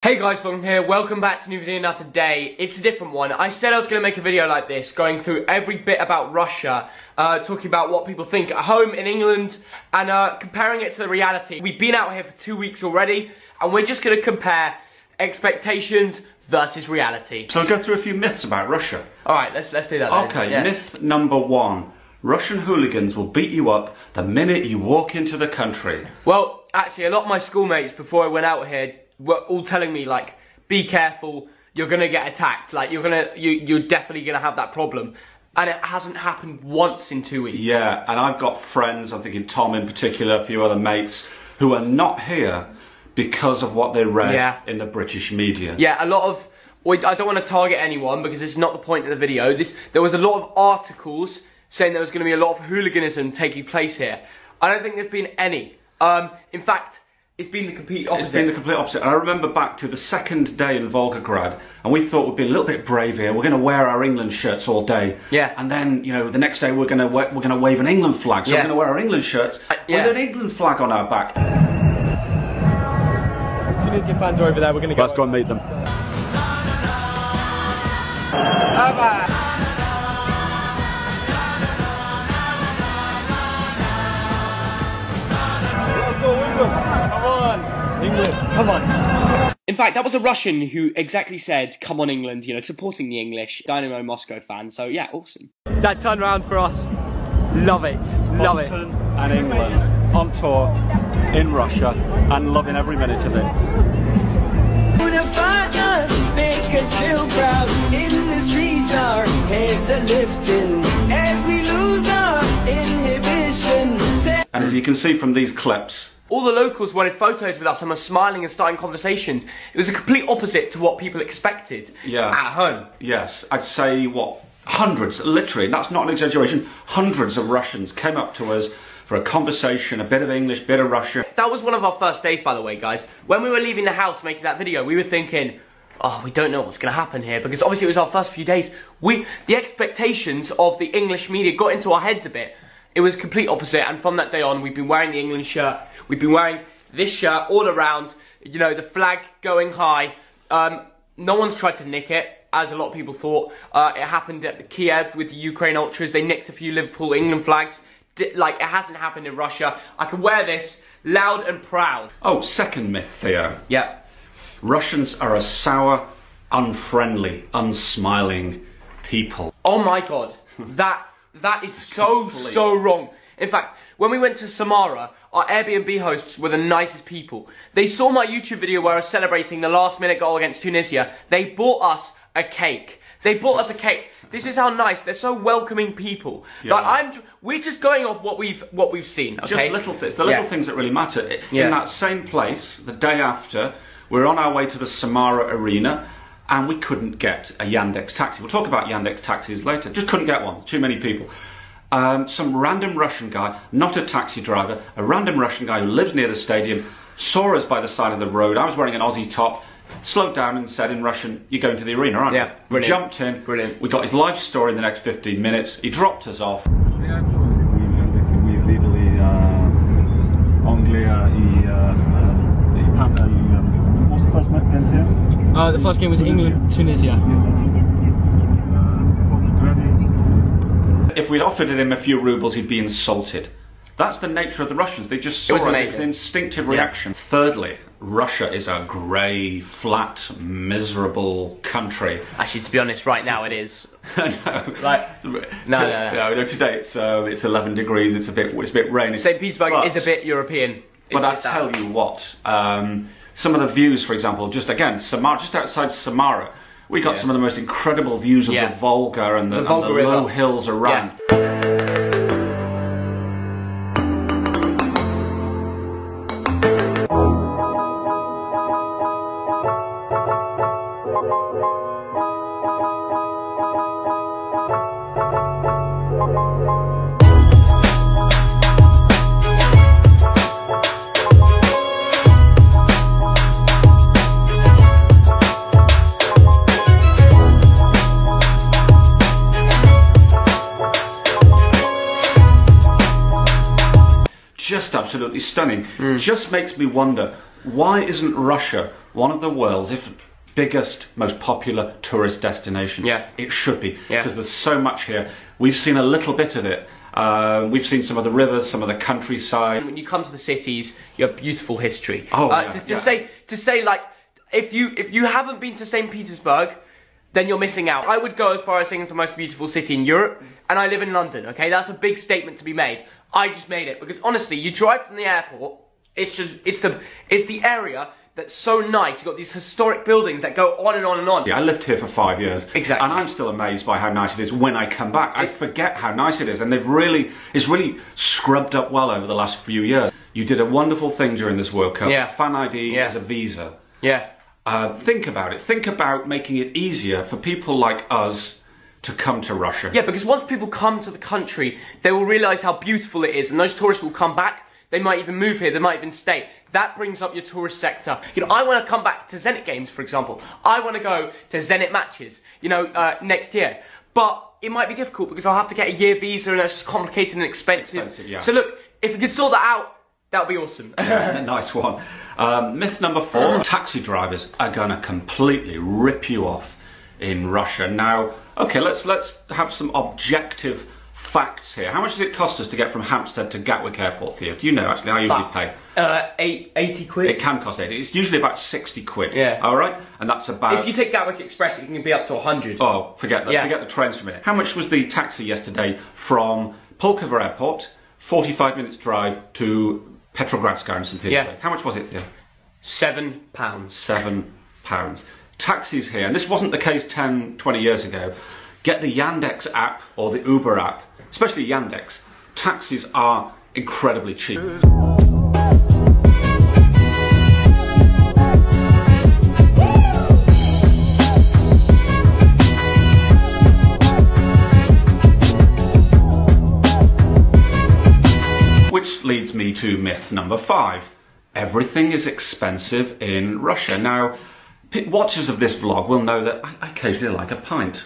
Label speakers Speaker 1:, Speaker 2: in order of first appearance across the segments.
Speaker 1: Hey guys, Thogden here, welcome back to a new video. Now today, it's a different one. I said I was going to make a video like this, going through every bit about Russia, talking about what people think at home in England, and comparing it to the reality. We've been out here for 2 weeks already, and we're just going to compare expectations versus reality.
Speaker 2: So I'll go through a few myths about Russia.
Speaker 1: Alright, let's do that then.
Speaker 2: Okay,
Speaker 1: yeah.
Speaker 2: Myth number 1. Russian hooligans will beat you up the minute you walk into the country.
Speaker 1: Well, actually, a lot of my schoolmates, before I went out here, were all telling me, like, be careful, you're gonna get attacked, like, you're definitely gonna have that problem. And it hasn't happened once in 2 weeks.
Speaker 2: Yeah, and I've got friends, I'm thinking Tom in particular, a few other mates, who are not here because of what they read in the British media.
Speaker 1: Yeah, a lot of, I don't want to target anyone because it's not the point of the video. There was a lot of articles saying there was going to be a lot of hooliganism taking place here. I don't think there's been any. In fact, it's been the complete opposite.
Speaker 2: It's been the complete opposite. And I remember back to the second day in Volgograd, and we thought we'd be a little bit brave here. We're going to wear our England shirts all day.
Speaker 1: Yeah.
Speaker 2: And then, you know, the next day we're going to wave an England flag. So we're going to wear our England shirts with an England flag on our back.
Speaker 1: Tunisia fans are over there. We're going to go.
Speaker 2: Let's go and meet them. Come on. In fact, that was a Russian who exactly said, come on England, you know, supporting the English Dynamo Moscow fan. So yeah, awesome. Dad turned around for us. Love it. Love it. And England on tour in Russia and loving every minute of it.
Speaker 3: Make us feel proud. In the streets our heads are lifting as we lose our inhibition.
Speaker 2: And as you can see from these clips,
Speaker 1: all the locals wanted photos with us and were smiling and starting conversations. It was a complete opposite to what people expected at home.
Speaker 2: Yes, I'd say, what, hundreds, literally, that's not an exaggeration, hundreds of Russians came up to us for a conversation, a bit of English, bit of Russian.
Speaker 1: That was one of our first days, by the way, guys. When we were leaving the house making that video, we were thinking, oh, we don't know what's going to happen here, because obviously it was our first few days. The expectations of the English media got into our heads a bit. It was complete opposite, and from that day on, we've been wearing the England shirt. We've been wearing this shirt all around, you know, the flag going high. No one's tried to nick it, as a lot of people thought. It happened at Kiev with the Ukraine Ultras. They nicked a few Liverpool England flags. Like, it hasn't happened in Russia. I can wear this loud and proud.
Speaker 2: Oh, second myth, Theo.
Speaker 1: Yeah.
Speaker 2: Russians are a sour, unfriendly, unsmiling people.
Speaker 1: Oh my God, that is so wrong. In fact, when we went to Samara, our Airbnb hosts were the nicest people. They saw my YouTube video where I was celebrating the last-minute goal against Tunisia. They bought us a cake. They bought us a cake. This is how nice. They're so welcoming people.
Speaker 2: Yeah.
Speaker 1: Like we're just going off what we've seen. Okay?
Speaker 2: Just little things. The little things that really matter. In that same place, the day after, we're on our way to the Samara Arena, and we couldn't get a Yandex taxi. We'll talk about Yandex taxis later. Just couldn't get one. Too many people. Some random Russian guy, not a taxi driver, a random Russian guy who lives near the stadium, saw us by the side of the road. I was wearing an Aussie top, slowed down and said in Russian, "You're going to the arena, aren't you?"
Speaker 1: Yeah,
Speaker 2: we jumped in. Brilliant. We got his life story in the next 15 minutes. He dropped us off.
Speaker 4: What's the first match against him?
Speaker 1: The first game was England-Tunisia.
Speaker 2: If we'd offered him a few rubles, he'd be insulted. That's the nature of the Russians. They just saw it as an instinctive reaction. Thirdly, Russia is a grey, flat, miserable country.
Speaker 1: Actually, to be honest, right now it is.
Speaker 2: No.
Speaker 1: Like, no.
Speaker 2: Today it's 11 degrees. It's a bit rainy.
Speaker 1: St. Petersburg is a bit European.
Speaker 2: But I tell you what, some of the views, for example, just Samara, just outside Samara, we got some of the most incredible views of the Volga and the low hills around. absolutely stunning. Just makes me wonder, why isn't Russia one of the world's, if biggest, most popular tourist destinations?
Speaker 1: Yeah.
Speaker 2: It should be,
Speaker 1: Yeah.
Speaker 2: because there's so much here. We've seen a little bit of it. We've seen some of the rivers, some of the countryside.
Speaker 1: When you come to the cities, you have beautiful history.
Speaker 2: Oh, yeah,
Speaker 1: to say like, if you haven't been to St. Petersburg, then you're missing out. I would go as far as saying it's the most beautiful city in Europe, and I live in London, okay? That's a big statement to be made. I just made it, because honestly, you drive from the airport, it's the area that's so nice. You've got these historic buildings that go on and on and on.
Speaker 2: Yeah, I lived here for 5 years.
Speaker 1: Exactly.
Speaker 2: And I'm still amazed by how nice it is when I come back. I forget how nice it is, and it's really scrubbed up well over the last few years. You did a wonderful thing during this World Cup.
Speaker 1: Yeah.
Speaker 2: Fan ID
Speaker 1: Yeah.
Speaker 2: as a visa.
Speaker 1: Yeah.
Speaker 2: Think about it. Think about making it easier for people like us to come to Russia.
Speaker 1: Yeah, because once people come to the country, they will realise how beautiful it is, and those tourists will come back. They might even move here, they might even stay. That brings up your tourist sector. You know, I want to come back to Zenit games, for example. I want to go to Zenit matches, you know, next year. But it might be difficult because I'll have to get a year visa, and that's just complicated and expensive.
Speaker 2: Yeah.
Speaker 1: So look, if we could sort that out, that would be awesome.
Speaker 2: Yeah, nice one. Myth number 4, taxi drivers are going to completely rip you off in Russia. Now, okay, let's have some objective facts here. How much does it cost us to get from Hampstead to Gatwick Airport, Theo? Do you know, actually? I usually pay.
Speaker 1: 80 quid.
Speaker 2: It can cost 80. It's usually about 60 quid.
Speaker 1: Yeah.
Speaker 2: All right? And that's about...
Speaker 1: If you take Gatwick Express, it can be up to 100.
Speaker 2: Oh, forget that.
Speaker 1: Yeah.
Speaker 2: Forget the trains for a minute. How much was the taxi yesterday from Pulkovo Airport, 45 minutes drive to Petrogradskaya in St. Petersburg?
Speaker 1: Yeah.
Speaker 2: How much was it, Theo?
Speaker 1: £7.
Speaker 2: £7. Taxis here, and this wasn't the case 10, 20 years ago. Get the Yandex app or the Uber app, especially Yandex. Taxis are incredibly cheap. Which leads me to myth number 5. Everything is expensive in Russia. Now, watchers of this vlog will know that I occasionally like a pint.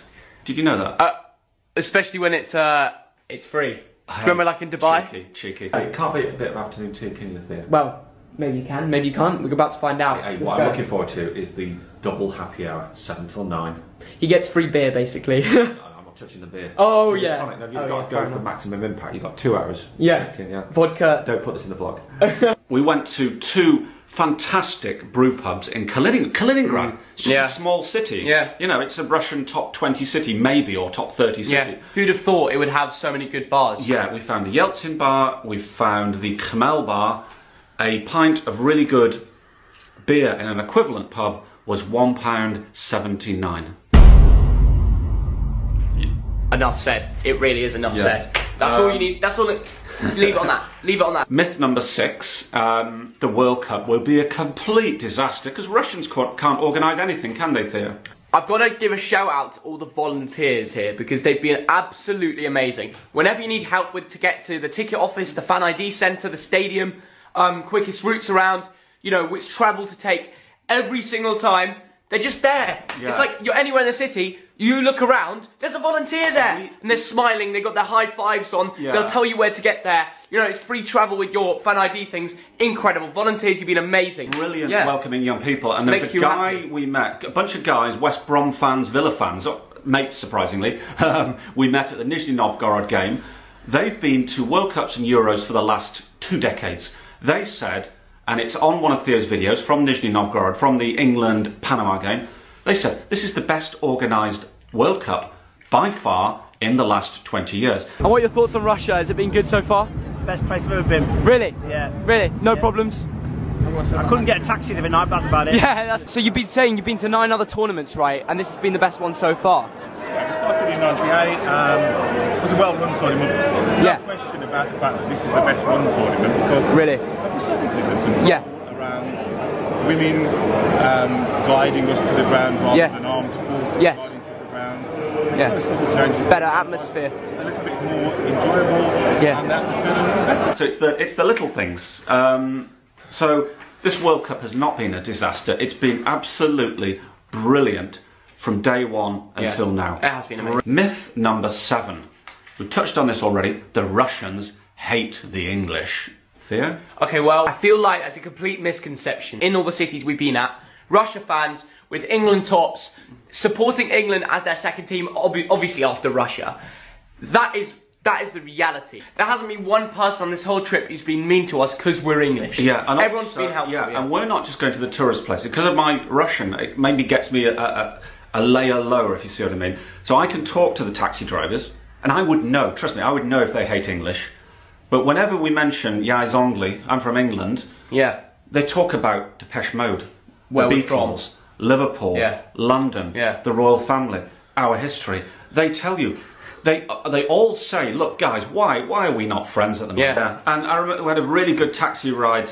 Speaker 2: Did you know that?
Speaker 1: Especially when it's free. Do you remember, like in Dubai?
Speaker 2: Cheeky.
Speaker 5: It can't be a bit of afternoon tea, can you, Theo?
Speaker 1: Well, maybe you can, maybe you can't. We're about to find out.
Speaker 5: Hey, what I'm looking forward to is the double happy hour, 7 till 9.
Speaker 1: He gets free beer, basically.
Speaker 5: I'm not touching the beer.
Speaker 1: Oh,
Speaker 5: Gin and
Speaker 1: yeah.
Speaker 5: tonic. No, you've
Speaker 1: Oh,
Speaker 5: got
Speaker 1: yeah,
Speaker 5: to
Speaker 1: fair
Speaker 5: go for
Speaker 1: enough.
Speaker 5: maximum impact. You've got 2 hours.
Speaker 1: Yeah.
Speaker 5: Drinking, yeah.
Speaker 1: Vodka.
Speaker 5: Don't put this in the vlog.
Speaker 2: We went to 2 fantastic brew pubs in Kaliningrad. It's just
Speaker 1: Yeah.
Speaker 2: a small city.
Speaker 1: Yeah.
Speaker 2: You know, it's a Russian top 20 city, maybe, or top 30 city.
Speaker 1: Yeah. Who'd have thought it would have so many good bars?
Speaker 2: Yeah, we found the Yeltsin bar, we found the Khmel bar. A pint of really good beer in an equivalent pub was £1.79.
Speaker 1: Enough said. It really is enough
Speaker 5: Yeah.
Speaker 1: said. That's all you need. That's all it... Leave it on that. Leave it on that.
Speaker 2: Myth number 6, the World Cup will be a complete disaster because Russians can't organise anything, can they, Theo?
Speaker 1: I've got to give a shout out to all the volunteers here because they've been absolutely amazing. Whenever you need help to get to the ticket office, the fan ID centre, the stadium, quickest routes around, you know, which travel to take, every single time, they're just there.
Speaker 2: Yeah.
Speaker 1: It's like you're anywhere in the city, you look around, there's a volunteer there. And they're smiling, they've got their high fives on,
Speaker 2: Yeah.
Speaker 1: they'll tell you where to get there. You know, it's free travel with your fan ID things. Incredible. Volunteers, you've been amazing.
Speaker 2: Brilliant,
Speaker 1: Yeah.
Speaker 2: welcoming young people. And there's
Speaker 1: Make
Speaker 2: a
Speaker 1: you
Speaker 2: guy
Speaker 1: happy.
Speaker 2: we met, a bunch of guys, West Brom fans, Villa fans, mates surprisingly, we met at the Nizhny Novgorod game. They've been to World Cups and Euros for the last 2 decades. They said, and it's on one of Theo's videos from Nizhny Novgorod, from the England-Panama game, they said, this is the best organised World Cup by far in the last 20 years.
Speaker 1: And what are your thoughts on Russia? Has it been good so far?
Speaker 6: Best place I've ever been.
Speaker 1: Really?
Speaker 6: Yeah.
Speaker 1: Really? No
Speaker 6: Yeah.
Speaker 1: problems?
Speaker 6: I couldn't get a taxi the other night, but that's about it.
Speaker 1: Yeah, so you've been saying you've been to 9 other tournaments, right? And this has been the best one so far?
Speaker 4: Yeah, we started in '98. It was a well-run tournament.
Speaker 1: Yeah.
Speaker 4: No question about the fact that this is the best run tournament because
Speaker 1: Really?
Speaker 4: of the subtleties of control
Speaker 1: Yeah.
Speaker 4: around women guiding us to the ground rather
Speaker 1: Yeah.
Speaker 4: than armed forces
Speaker 1: Yes.
Speaker 4: guiding to the ground.
Speaker 1: Yeah.
Speaker 4: Those subtle changes.
Speaker 1: Better atmosphere.
Speaker 4: A little bit more enjoyable.
Speaker 1: Yeah.
Speaker 4: And the atmosphere a little better.
Speaker 2: So it's the little things. So this World Cup has not been a disaster. It's been absolutely brilliant from day one until now.
Speaker 1: It has been amazing.
Speaker 2: Myth number 7. We've touched on this already. The Russians hate the English. Theo?
Speaker 1: Okay, well, I feel like there's a complete misconception in all the cities we've been at. Russia fans with England tops, supporting England as their second team, obviously after Russia. That is the reality. There hasn't been one person on this whole trip who's been mean to us because we're English.
Speaker 2: Yeah, and
Speaker 1: everyone's
Speaker 2: also,
Speaker 1: been helpful.
Speaker 2: Yeah, and we're not just going to the tourist places. Because of my Russian, it maybe gets me a layer lower, if you see what I mean. So I can talk to the taxi drivers, and I would know, trust me, I would know if they hate English. But whenever we mention Yai Zongli, I'm from England,
Speaker 1: yeah,
Speaker 2: they talk about Depeche Mode,
Speaker 1: where
Speaker 2: the
Speaker 1: we're
Speaker 2: Beatles, Liverpool,
Speaker 1: yeah,
Speaker 2: London,
Speaker 1: yeah,
Speaker 2: the royal family, our history. They tell you, they all say, look guys, why are we not friends at the moment?
Speaker 1: Yeah.
Speaker 2: And I remember we had a really good taxi ride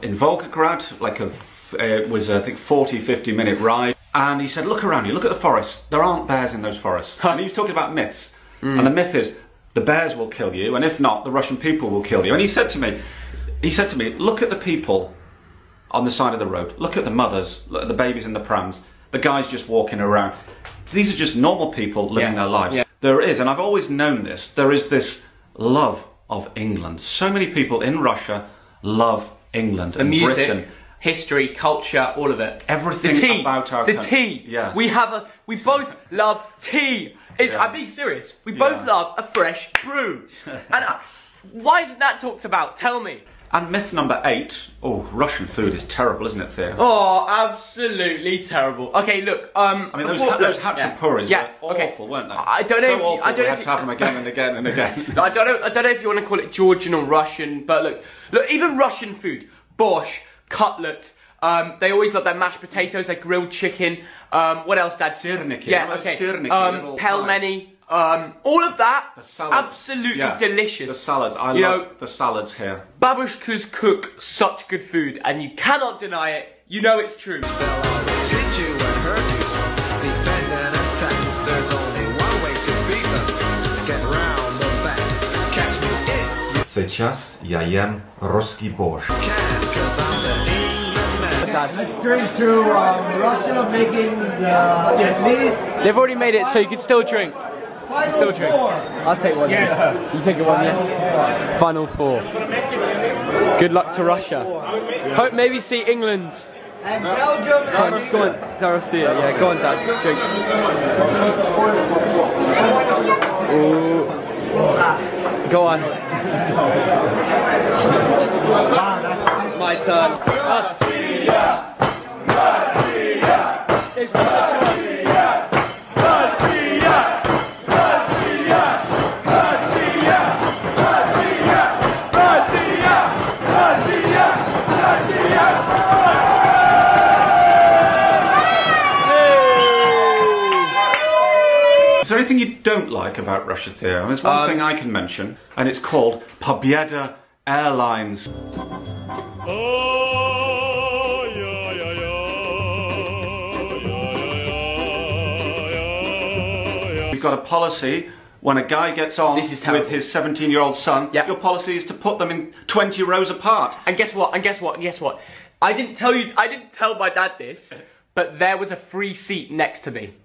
Speaker 2: in Volgograd, like it was I think 40-50 minute ride. And he said, look around you, look at the forest. There aren't bears in those forests. And he was talking about myths. And the myth is, the bears will kill you, and if not, the Russian people will kill you. And he said to me, look at the people on the side of the road. Look at the mothers, look at the babies in the prams, the guys just walking around. These are just normal people living their lives. Yeah. There is, and I've always known this, there is this love of England. So many people in Russia love England and
Speaker 1: music,
Speaker 2: Britain.
Speaker 1: History, culture, all of it.
Speaker 2: Everything
Speaker 1: the tea,
Speaker 2: about our
Speaker 1: the
Speaker 2: country.
Speaker 1: tea.
Speaker 2: Yes.
Speaker 1: We both love tea. I'm being serious. We both love a fresh brew. And why isn't that talked about? Tell me.
Speaker 2: And myth number 8. Oh, Russian food is terrible, isn't it, Theo?
Speaker 1: Oh, absolutely terrible. Okay, look.
Speaker 2: I mean, those hachapuris were awful, weren't they?
Speaker 1: I don't know.
Speaker 2: So I don't have to have them again and again and again.
Speaker 1: I don't know if you want to call it Georgian or Russian, but look, even Russian food, borscht, cutlet. They always love their mashed potatoes, their grilled chicken. What else, Dad?
Speaker 2: Sirniki.
Speaker 1: Yeah, okay. Pelmeni. All of that, absolutely delicious.
Speaker 2: The salads, I love the salads here.
Speaker 1: Babushkas cook such good food, and you cannot deny it. You know it's true.
Speaker 5: Сейчас я ем русский борщ.
Speaker 7: Let's drink to Russia making Vietnamese.
Speaker 1: They've already made it, so you can still drink. Still drink. I'll take one. Yes. You take one, yeah? Final 4. Good luck to Russia. Hope maybe see England.
Speaker 7: And Belgium.
Speaker 1: Go on, Zarosia. Yeah, go on, Dad. Drink. Ooh. Go on. My turn. Russia. It's
Speaker 2: Is there anything you don't like about Russia, Theo? There's one thing I can mention, and it's called Pobyeda Airlines. We've got a policy, when a guy gets on with his 17-year-old son, your policy is to put them in 20 rows apart.
Speaker 1: And guess what? I didn't tell my dad this, but there was a free seat next to me.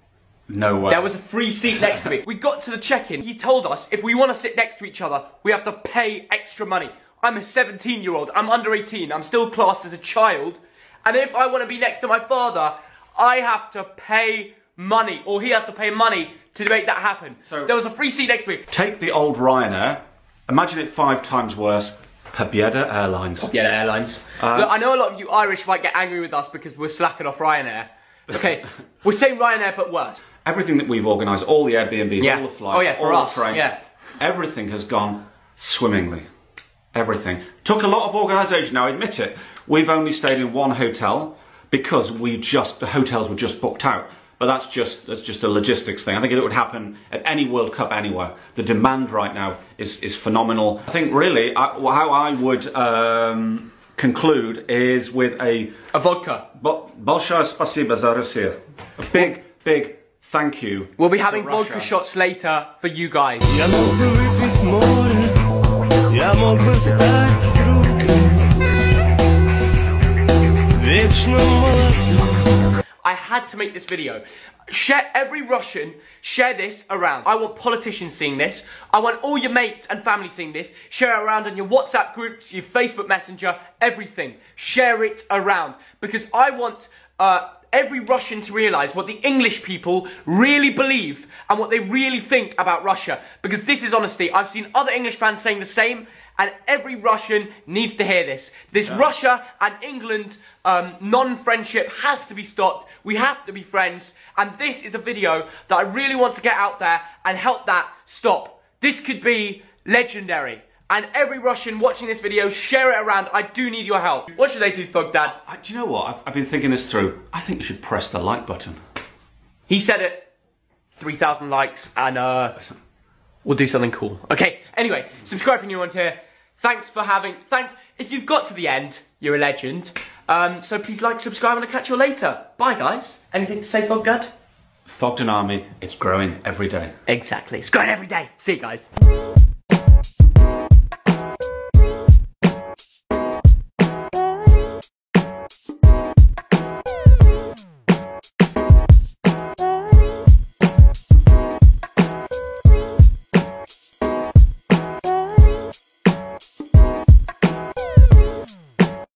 Speaker 2: No way.
Speaker 1: There was a free seat next to me. We got to the check-in. He told us if we want to sit next to each other, we have to pay extra money. I'm a 17-year-old. I'm under 18. I'm still classed as a child. And if I want to be next to my father, I have to pay money. Or he has to pay money to make that happen. So there was a free seat next to me.
Speaker 2: Take the old Ryanair. Imagine it 5 times worse. Pobyeda Airlines.
Speaker 1: Pobyeda Airlines. Look, I know a lot of you Irish might get angry with us because we're slacking off Ryanair. Okay, we're saying Ryanair but worse.
Speaker 2: Everything that we've organised, all the Airbnbs, all the flights,
Speaker 1: for
Speaker 2: all
Speaker 1: us,
Speaker 2: the trains, everything has gone swimmingly. Everything. Took a lot of organisation, now admit it. We've only stayed in one hotel because the hotels were just booked out. But that's just a logistics thing. I think it would happen at any World Cup anywhere. The demand right now is phenomenal. I think really how I would conclude is with a
Speaker 1: vodka.
Speaker 2: Большое спасибо за Россию. A big thank you.
Speaker 1: We'll be having vodka shots later for you guys. I had to make this video. Share, every Russian, share this around. I want politicians seeing this. I want all your mates and family seeing this. Share it around on your WhatsApp groups, your Facebook Messenger, everything. Share it around. Because I want every Russian to realise what the English people really believe and what they really think about Russia. Because this is honesty. I've seen other English fans saying the same, and every Russian needs to hear this. This Russia and England non-friendship has to be stopped. We have to be friends. And this is a video that I really want to get out there and help that stop. This could be legendary. And every Russian watching this video, share it around. I do need your help. What should they do, Thogden?
Speaker 2: Do you know what? I've been thinking this through. I think you should press the like button.
Speaker 1: He said it. 3,000 likes and we'll do something cool. Okay, anyway, subscribe if you're new around here. Thanks. If you've got to the end, you're a legend. So please like, subscribe, and I'll catch you later. Bye, guys. Anything to say, Thogden?
Speaker 2: Thogden Army, it's growing every day.
Speaker 1: Exactly. It's growing every day. See you guys.